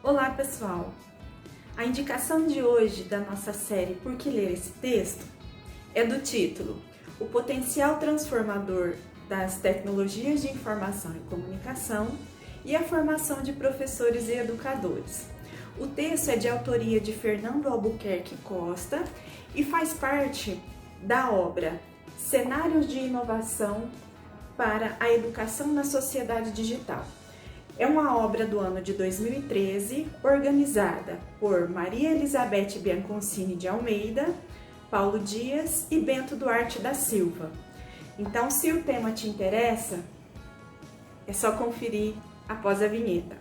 Olá, pessoal! A indicação de hoje da nossa série Por que ler esse texto é do título O potencial transformador das tecnologias de informação e comunicação e a formação de professores e educadores. O texto é de autoria de Fernando Albuquerque Costa e faz parte da obra Cenários de Inovação para a Educação na Sociedade Digital. É uma obra do ano de 2013, organizada por Maria Elizabeth Bianconcini de Almeida, Paulo Dias e Bento Duarte da Silva. Então, se o tema te interessa, é só conferir após a vinheta.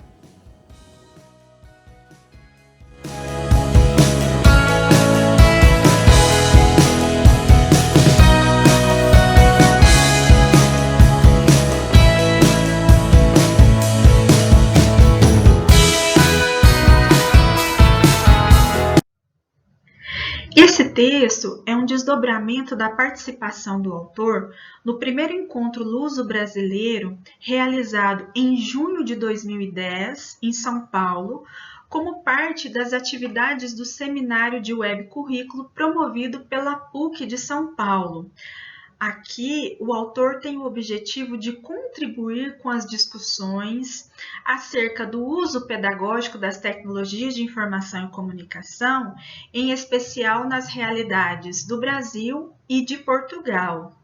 Esse texto é um desdobramento da participação do autor no primeiro encontro luso-brasileiro realizado em junho de 2010, em São Paulo, como parte das atividades do Seminário de Web Currículo promovido pela PUC de São Paulo. Aqui, o autor tem o objetivo de contribuir com as discussões acerca do uso pedagógico das tecnologias de informação e comunicação, em especial nas realidades do Brasil e de Portugal.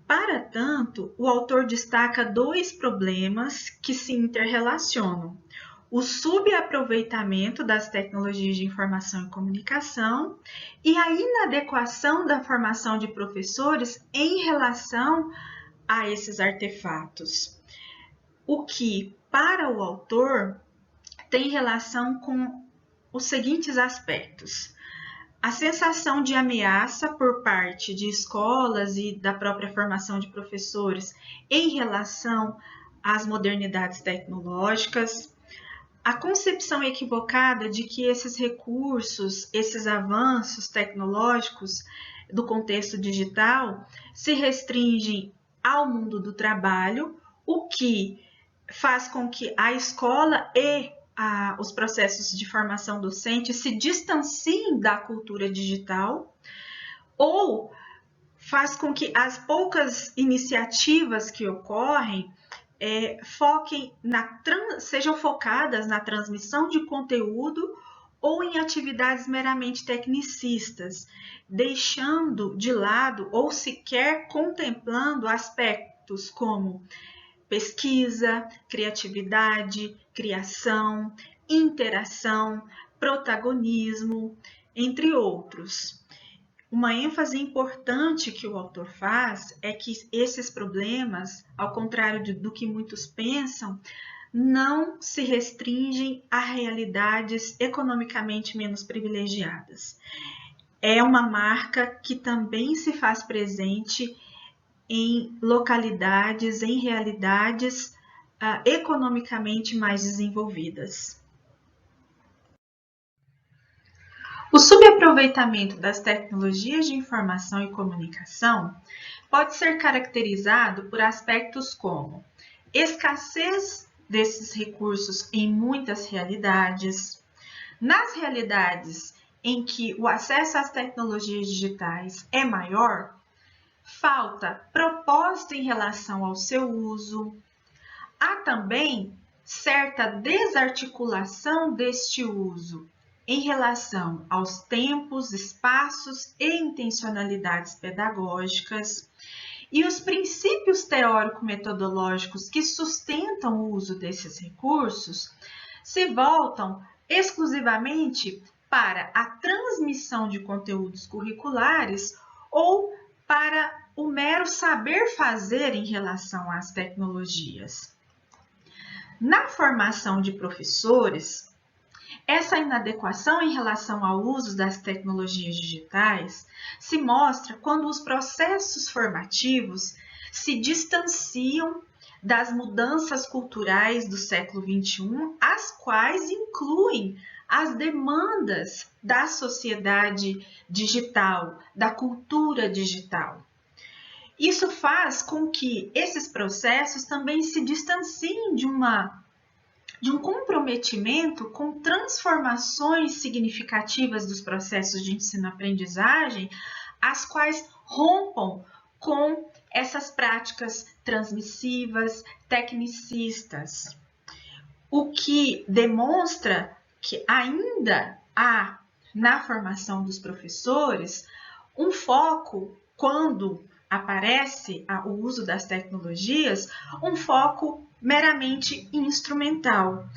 Para tanto, o autor destaca dois problemas que se interrelacionam: o subaproveitamento das tecnologias de informação e comunicação e a inadequação da formação de professores em relação a esses artefatos. O que, para o autor, tem relação com os seguintes aspectos: a sensação de ameaça por parte de escolas e da própria formação de professores em relação às modernidades tecnológicas, a concepção equivocada de que esses recursos, esses avanços tecnológicos do contexto digital se restringem ao mundo do trabalho, o que faz com que a escola e os processos de formação docente se distanciem da cultura digital, ou faz com que as poucas iniciativas que ocorrem sejam focadas na transmissão de conteúdo ou em atividades meramente tecnicistas, deixando de lado ou sequer contemplando aspectos como pesquisa, criatividade, criação, interação, protagonismo, entre outros. Uma ênfase importante que o autor faz é que esses problemas, ao contrário do que muitos pensam, não se restringem a realidades economicamente menos privilegiadas. É uma marca que também se faz presente em localidades, em realidades economicamente mais desenvolvidas. O subaproveitamento das tecnologias de informação e comunicação pode ser caracterizado por aspectos como escassez desses recursos em muitas realidades, nas realidades em que o acesso às tecnologias digitais é maior, falta proposta em relação ao seu uso. Há também certa desarticulação deste uso em relação aos tempos, espaços e intencionalidades pedagógicas, e os princípios teórico-metodológicos que sustentam o uso desses recursos se voltam exclusivamente para a transmissão de conteúdos curriculares ou para o mero saber fazer em relação às tecnologias. Na formação de professores, essa inadequação em relação ao uso das tecnologias digitais se mostra quando os processos formativos se distanciam das mudanças culturais do século XXI, as quais incluem as demandas da sociedade digital, da cultura digital. Isso faz com que esses processos também se distanciem de uma de um comprometimento com transformações significativas dos processos de ensino-aprendizagem, as quais rompam com essas práticas transmissivas, tecnicistas, o que demonstra que ainda há na formação dos professores um foco, quando aparece o uso das tecnologias, um foco meramente instrumental,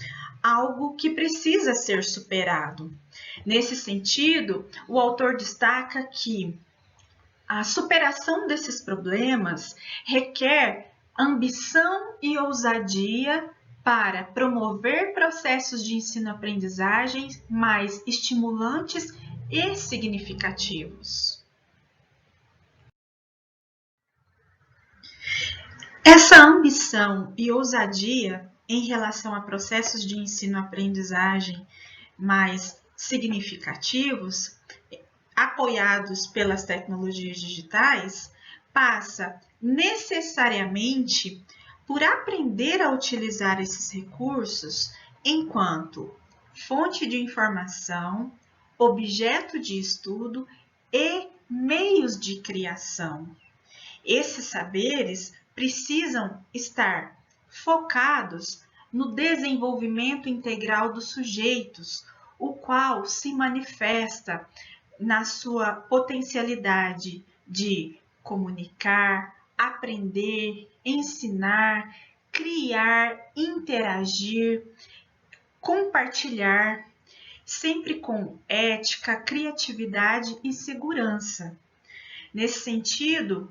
algo que precisa ser superado. Nesse sentido, o autor destaca que a superação desses problemas requer ambição e ousadia para promover processos de ensino-aprendizagem mais estimulantes e significativos. Essa ambição e ousadia em relação a processos de ensino-aprendizagem mais significativos, apoiados pelas tecnologias digitais, passa necessariamente por aprender a utilizar esses recursos enquanto fonte de informação, objeto de estudo e meios de criação. Esses saberes precisam estar focados no desenvolvimento integral dos sujeitos, o qual se manifesta na sua potencialidade de comunicar, aprender, ensinar, criar, interagir, compartilhar, sempre com ética, criatividade e segurança. Nesse sentido,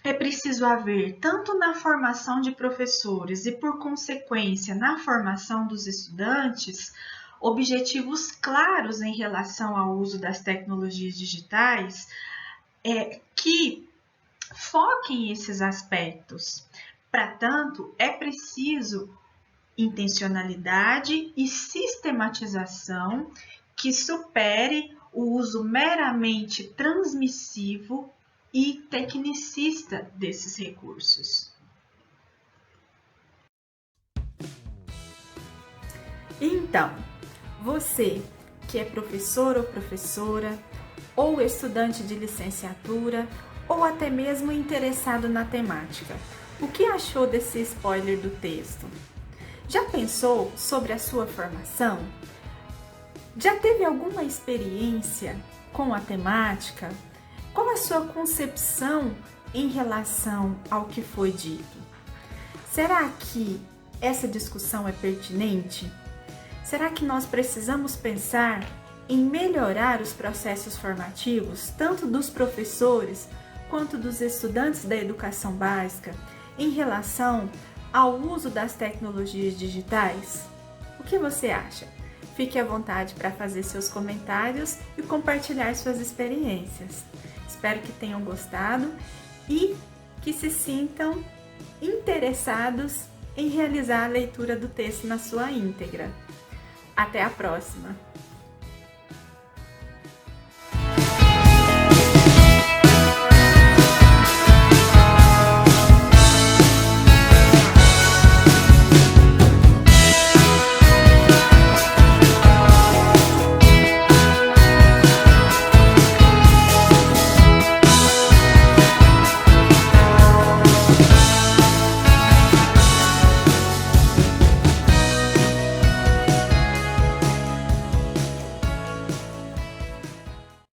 é preciso haver, tanto na formação de professores e, por consequência, na formação dos estudantes, objetivos claros em relação ao uso das tecnologias digitais que foquem esses aspectos. Para tanto, é preciso intencionalidade e sistematização que supere o uso meramente transmissivo e tecnicista desses recursos. Então, você que é professor ou professora, ou estudante de licenciatura, ou até mesmo interessado na temática, o que achou desse spoiler do texto? Já pensou sobre a sua formação? Já teve alguma experiência com a temática? Qual a sua concepção em relação ao que foi dito? Será que essa discussão é pertinente? Será que nós precisamos pensar em melhorar os processos formativos, tanto dos professores quanto dos estudantes da educação básica, em relação ao uso das tecnologias digitais? O que você acha? Fique à vontade para fazer seus comentários e compartilhar suas experiências. Espero que tenham gostado e que se sintam interessados em realizar a leitura do texto na sua íntegra. Até a próxima!